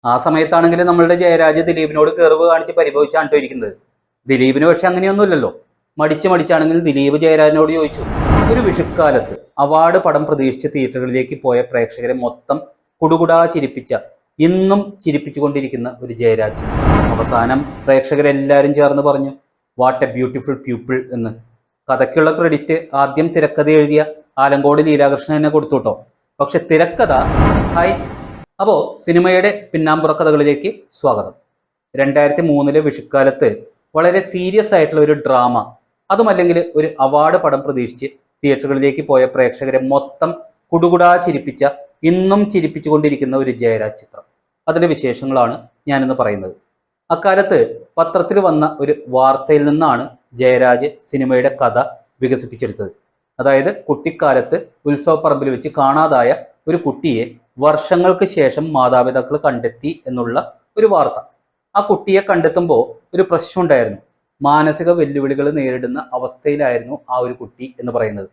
ആ സമയത്താണെങ്കിൽ നമ്മളുടെ ജയരാജ് ദിലീപിനോട് കെറിവ് കാണിച്ച് പരിഭവിച്ചാണ് ഇരിക്കുന്നത്. ദിലീപിന് പക്ഷെ അങ്ങനെയൊന്നുമില്ലല്ലോ. മടിച്ചാണെങ്കിൽ ദിലീപ് ജയരാജനോട് ചോദിച്ചു. ഒരു വിഷുക്കാലത്ത് അവാർഡ് പടം പ്രതീക്ഷിച്ച് തിയേറ്ററുകളിലേക്ക് പോയ പ്രേക്ഷകരെ മൊത്തം കുടുകുടാ ചിരിപ്പിച്ച, ഇന്നും ചിരിപ്പിച്ചുകൊണ്ടിരിക്കുന്ന ഒരു ജയരാജ്. അവസാനം പ്രേക്ഷകരെല്ലാവരും ചേർന്ന് പറഞ്ഞു, വാട്ട് എ ബ്യൂട്ടിഫുൾ പീപ്പിൾ എന്ന്. കഥയ്ക്കുള്ള ക്രെഡിറ്റ് ആദ്യം തിരക്കഥ എഴുതിയ ആലങ്കോട് ലീലാകൃഷ്ണനെ കൊടുത്തു കേട്ടോ. പക്ഷെ തിരക്കഥ അപ്പോൾ സിനിമയുടെ പിന്നാമ്പുറ കഥകളിലേക്ക് സ്വാഗതം. 2003 വിഷുക്കാലത്ത് വളരെ സീരിയസ് ആയിട്ടുള്ള ഒരു ഡ്രാമ, അതുമല്ലെങ്കിൽ ഒരു അവാർഡ് പടം പ്രതീക്ഷിച്ച് തിയേറ്ററുകളിലേക്ക് പോയ പ്രേക്ഷകരെ മൊത്തം കുടുകുടാ ചിരിപ്പിച്ച, ഇന്നും ചിരിപ്പിച്ചുകൊണ്ടിരിക്കുന്ന ഒരു ജയരാജ് ചിത്രം. അതിൻ്റെ വിശേഷങ്ങളാണ് ഞാനിന്ന് പറയുന്നത്. അക്കാലത്ത് പത്രത്തിൽ വന്ന ഒരു വാർത്തയിൽ നിന്നാണ് ജയരാജ് സിനിമയുടെ കഥ വികസിപ്പിച്ചെടുത്തത്. അതായത് കുട്ടിക്കാലത്ത് ഉത്സവപ്പറമ്പിൽ വെച്ച് കാണാതായ ഒരു കുട്ടിയെ വർഷങ്ങൾക്ക് ശേഷം മാതാപിതാക്കൾ കണ്ടെത്തി എന്നുള്ള ഒരു വാർത്ത. ആ കുട്ടിയെ കണ്ടെത്തുമ്പോൾ ഒരു പ്രശ്നം ഉണ്ടായിരുന്നു. മാനസിക വെല്ലുവിളികൾ നേരിടുന്ന അവസ്ഥയിലായിരുന്നു ആ ഒരു കുട്ടി എന്ന് പറയുന്നത്.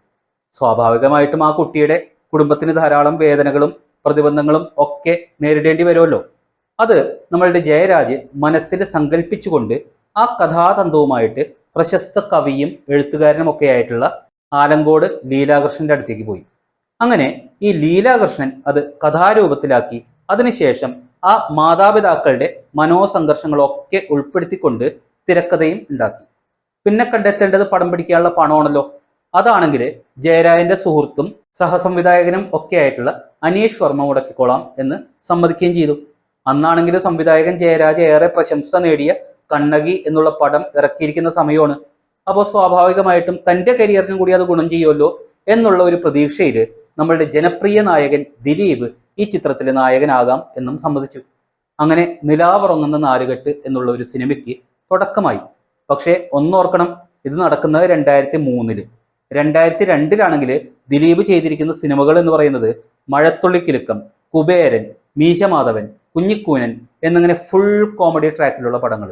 സ്വാഭാവികമായിട്ടും ആ കുട്ടിയുടെ കുടുംബത്തിന് ധാരാളം വേദനകളും പ്രതിബന്ധങ്ങളും ഒക്കെ നേരിടേണ്ടി വരുമല്ലോ. അത് നമ്മളുടെ ജയരാജ് മനസ്സിൽ സങ്കല്പിച്ചുകൊണ്ട് ആ കഥാതന്തുവുമായിട്ട് പ്രശസ്ത കവിയും എഴുത്തുകാരനും ഒക്കെ ആയിട്ടുള്ള ആലങ്കോട് ലീലാകൃഷ്ണന്റെ അടുത്തേക്ക് പോയി. അങ്ങനെ ഈ ലീലാകൃഷ്ണൻ അത് കഥാരൂപത്തിലാക്കി അതിനുശേഷം ആ മാതാപിതാക്കളുടെ മനോസംഘർഷങ്ങളൊക്കെ ഉൾപ്പെടുത്തിക്കൊണ്ട് തിരക്കഥയും ഉണ്ടാക്കി. പിന്നെ കണ്ടെത്തേണ്ടത് പടം പിടിക്കാനുള്ള പണമാണല്ലോ. അതാണെങ്കിൽ ജയരാജന്റെ സുഹൃത്തും സഹസംവിധായകനും ഒക്കെ ആയിട്ടുള്ള അനീഷ് വർമ്മ മുടക്കിക്കോളാം എന്ന് സമ്മതിക്കുകയും ചെയ്തു. അന്നാണെങ്കിൽ സംവിധായകൻ ജയരാജ് ഏറെ പ്രശംസ നേടിയ കണ്ണകി എന്നുള്ള പടം ഇറക്കിയിരിക്കുന്ന സമയമാണ്. അപ്പോൾ സ്വാഭാവികമായിട്ടും തൻ്റെ കരിയറിനും കൂടി അത് ഗുണം ചെയ്യുമല്ലോ എന്നുള്ള ഒരു പ്രതീക്ഷയിൽ നമ്മളുടെ ജനപ്രിയ നായകൻ ദിലീപ് ഈ ചിത്രത്തിലെ നായകനാകാം എന്നും സമ്മതിച്ചു. അങ്ങനെ നിലാവുറങ്ങുന്ന നാലുകെട്ട് എന്നുള്ള ഒരു സിനിമയ്ക്ക് തുടക്കമായി. പക്ഷേ ഒന്നോർക്കണം, ഇത് നടക്കുന്നത് 2003. 2002 ദിലീപ് ചെയ്തിരിക്കുന്ന സിനിമകൾ എന്ന് പറയുന്നത് മഴത്തുള്ളിക്കിലുക്കം, കുബേരൻ, മീശമാധവൻ, കുഞ്ഞിക്കൂനൻ എന്നിങ്ങനെ ഫുൾ കോമഡി ട്രാക്കിലുള്ള പടങ്ങൾ.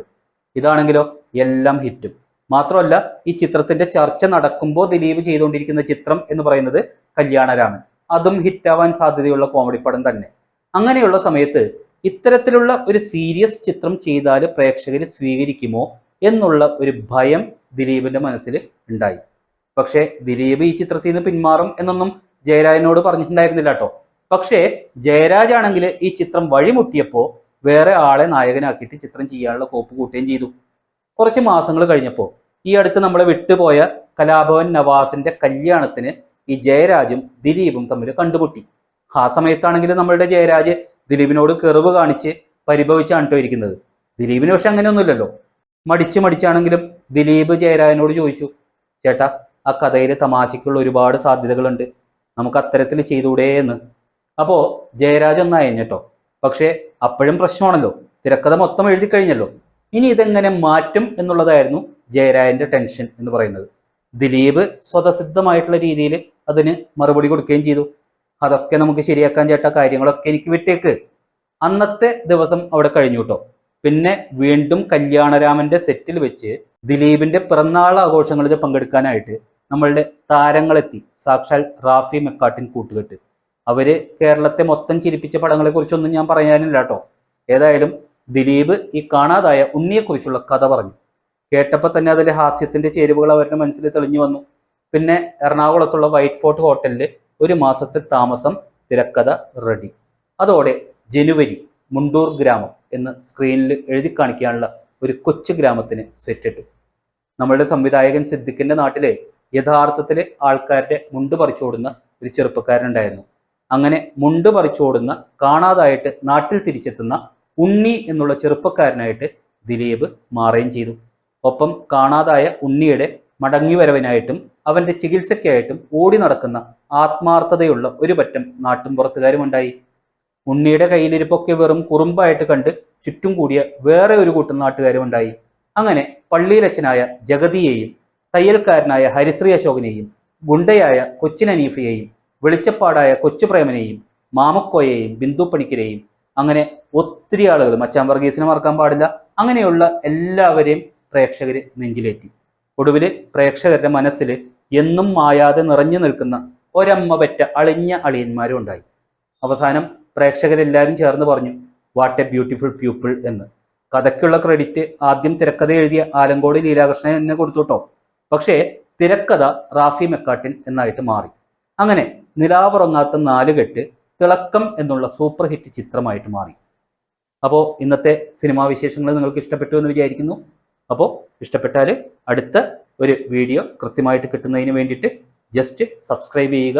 ഇതാണെങ്കിലോ എല്ലാം ഹിറ്റും. മാത്രമല്ല, ഈ ചിത്രത്തിന്റെ ചർച്ച നടക്കുമ്പോൾ ദിലീപ് ചെയ്തുകൊണ്ടിരിക്കുന്ന ചിത്രം എന്ന് പറയുന്നത് കല്യാണരാമൻ, അതും ഹിറ്റാവാൻ സാധ്യതയുള്ള കോമഡി പടം തന്നെ. അങ്ങനെയുള്ള സമയത്ത് ഇത്തരത്തിലുള്ള ഒരു സീരിയസ് ചിത്രം ചെയ്താൽ പ്രേക്ഷകർ സ്വീകരിക്കുമോ എന്നുള്ള ഒരു ഭയം ദിലീപിന്റെ മനസ്സിൽ ഉണ്ടായി. പക്ഷേ ദിലീപ് ഈ ചിത്രത്തിൽ നിന്ന് പിന്മാറും എന്നൊന്നും ജയരാജനോട് പറഞ്ഞിട്ടുണ്ടായിരുന്നില്ല കേട്ടോ. പക്ഷേ ജയരാജ് ആണെങ്കിൽ ഈ ചിത്രം വഴിമുട്ടിയപ്പോൾ വേറെ ആളെ നായകനാക്കിയിട്ട് ചിത്രം ചെയ്യാനുള്ള കോപ്പ് കൂട്ടുകയും ചെയ്തു. കുറച്ച് മാസങ്ങൾ കഴിഞ്ഞപ്പോൾ ഈ അടുത്ത് നമ്മളെ വിട്ടുപോയ കലാഭവൻ നവാസിന്റെ കല്യാണത്തിന് ഈ ജയരാജും ദിലീപും തമ്മിൽ കണ്ടുമുട്ടി. ആ സമയത്താണെങ്കിൽ നമ്മളുടെ ജയരാജ് ദിലീപിനോട് കെറിവ് കാണിച്ച് പരിഭവിച്ചാണ് ഇരിക്കുന്നത്. ദിലീപിന് പക്ഷെ അങ്ങനെയൊന്നുമില്ലല്ലോ. മടിച്ചാണെങ്കിലും ദിലീപ് ജയരാജനോട് ചോദിച്ചു, ചേട്ടാ, ആ കഥയിൽ തമാശയ്ക്കുള്ള ഒരുപാട് സാധ്യതകളുണ്ട്, നമുക്ക് അത്തരത്തിൽ ചെയ്തുകൂടെ എന്ന്. അപ്പോൾ ജയരാജ് ഒന്ന് അയഞ്ഞട്ടോ. പക്ഷേ അപ്പോഴും പ്രശ്നമാണല്ലോ, തിരക്കഥ മൊത്തം എഴുതി കഴിഞ്ഞല്ലോ. ഇനി ഇതെങ്ങനെ മാറ്റും എന്നുള്ളതായിരുന്നു ജയരാജന്റെ ടെൻഷൻ എന്ന് പറയുന്നത്. ദിലീപ് സ്വതസിദ്ധമായിട്ടുള്ള രീതിയിൽ അതിന് മറുപടി കൊടുക്കുകയും ചെയ്തു. അതൊക്കെ നമുക്ക് ശരിയാക്കാൻ ചേട്ടാ, കാര്യങ്ങളൊക്കെ എനിക്ക് വിട്ടേക്ക്. അന്നത്തെ ദിവസം അവിടെ കഴിഞ്ഞു കേട്ടോ. പിന്നെ വീണ്ടും കല്യാണരാമന്റെ സെറ്റിൽ വെച്ച് ദിലീപിന്റെ പിറന്നാൾ ആഘോഷങ്ങളിൽ പങ്കെടുക്കാനായിട്ട് നമ്മളുടെ താരങ്ങളെത്തി. സാക്ഷാൽ റാഫി മെക്കാട്ടിൻ കൂട്ടുകെട്ട്. അവര് കേരളത്തെ മൊത്തം ചിരിപ്പിച്ച പടങ്ങളെ കുറിച്ചൊന്നും ഞാൻ പറയാനില്ല കേട്ടോ. ഏതായാലും ദിലീപ് ഈ കാണാതായ ഉണ്ണിയെക്കുറിച്ചുള്ള കഥ പറഞ്ഞു. കേട്ടപ്പോൾ തന്നെ അതിലെ ഹാസ്യത്തിന്റെ ചേരുവകൾ അവരുടെ മനസ്സിൽ തെളിഞ്ഞു വന്നു. പിന്നെ എറണാകുളത്തുള്ള വൈറ്റ് ഫോർട്ട് ഹോട്ടലിൽ 1 മാസത്തെ താമസം, തിരക്കഥ റെഡി. അതോടെ ജനുവരി മുണ്ടൂർ ഗ്രാമം എന്ന് സ്ക്രീനിൽ എഴുതി കാണിക്കാനുള്ള ഒരു കൊച്ചു ഗ്രാമത്തിന് സെറ്റിട്ടു. നമ്മളുടെ സംവിധായകൻ സിദ്ദിഖിന്റെ നാട്ടിലെ യഥാർത്ഥത്തിൽ ആൾക്കാരുടെ മുണ്ട് പറിച്ചോടുന്ന ഒരു ചെറുപ്പക്കാരനുണ്ടായിരുന്നു. അങ്ങനെ മുണ്ട് പറിച്ചോടുന്ന, കാണാതായിട്ട് നാട്ടിൽ തിരിച്ചെത്തുന്ന ഉണ്ണി എന്നുള്ള ചെറുപ്പക്കാരനായിട്ട് ദിലീപ് മാറുകയും ചെയ്തു. ഒപ്പം കാണാതായ ഉണ്ണിയുടെ മടങ്ങിവരവിനായിട്ടും അവന്റെ ചികിത്സയ്ക്കായിട്ടും ഓടി നടക്കുന്ന ആത്മാർത്ഥതയുള്ള ഒരു പറ്റം നാട്ടുംപുറത്തുകാരുമുണ്ടായി. ഉണ്ണിയുടെ കയ്യിലിരിപ്പൊക്കെ വെറും കുറുമ്പായിട്ട് കണ്ട് ചുറ്റും കൂടിയ വേറെ ഒരു കൂട്ടം നാട്ടുകാരുമുണ്ടായി. അങ്ങനെ പള്ളിയിലച്ചനായ ജഗതിയെയും തയ്യൽക്കാരനായ ഹരിശ്രീ അശോകനെയും ഗുണ്ടയായ കൊച്ചിൻ അനീഫയെയും വെളിച്ചപ്പാടായ കൊച്ചുപ്രേമനെയും മാമുക്കോയെയും ബിന്ദു പണിക്കരെയും അങ്ങനെ ഒത്തിരി ആളുകൾ, മച്ചാൻ വർഗീസിനെ മറക്കാൻ പാടില്ല, അങ്ങനെയുള്ള എല്ലാവരെയും പ്രേക്ഷകർ നെഞ്ചിലേറ്റി. ഒടുവിൽ പ്രേക്ഷകരുടെ മനസ്സിൽ എന്നും മായാതെ നിറഞ്ഞു നിൽക്കുന്ന ഒരമ്മ പെറ്റ അളിഞ്ഞ അളിയന്മാരും ഉണ്ടായി. അവസാനം പ്രേക്ഷകരെല്ലാവരും ചേർന്ന് പറഞ്ഞു, വാട്ട് എ ബ്യൂട്ടിഫുൾ പ്യൂപ്പിൾ എന്ന്. കഥയ്ക്കുള്ള ക്രെഡിറ്റ് ആദ്യം തിരക്കഥ എഴുതിയ ആലങ്കോട് ലീലാകൃഷ്ണൻ എന്നെ കൊടുത്തു കേട്ടോ. പക്ഷേ തിരക്കഥ റാഫി മെക്കാട്ടിൻ എന്നായിട്ട് മാറി. അങ്ങനെ നിലാവുറങ്ങാത്ത നാലുകെട്ട് തിളക്കം എന്നുള്ള സൂപ്പർ ഹിറ്റ് ചിത്രമായിട്ട് മാറി. അപ്പോൾ ഇന്നത്തെ സിനിമാ വിശേഷങ്ങൾ നിങ്ങൾക്ക് ഇഷ്ടപ്പെട്ടു എന്ന് വിചാരിക്കുന്നു. അപ്പോൾ ഇഷ്ടപ്പെട്ടാൽ അടുത്ത ഒരു വീഡിയോ കൃത്യമായിട്ട് കിട്ടുന്നതിന് വേണ്ടിയിട്ട് ജസ്റ്റ് സബ്സ്ക്രൈബ് ചെയ്യുക,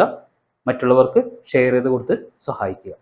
മറ്റുള്ളവർക്ക് ഷെയർ ചെയ്ത് കൊടുത്ത് സഹായിക്കുക.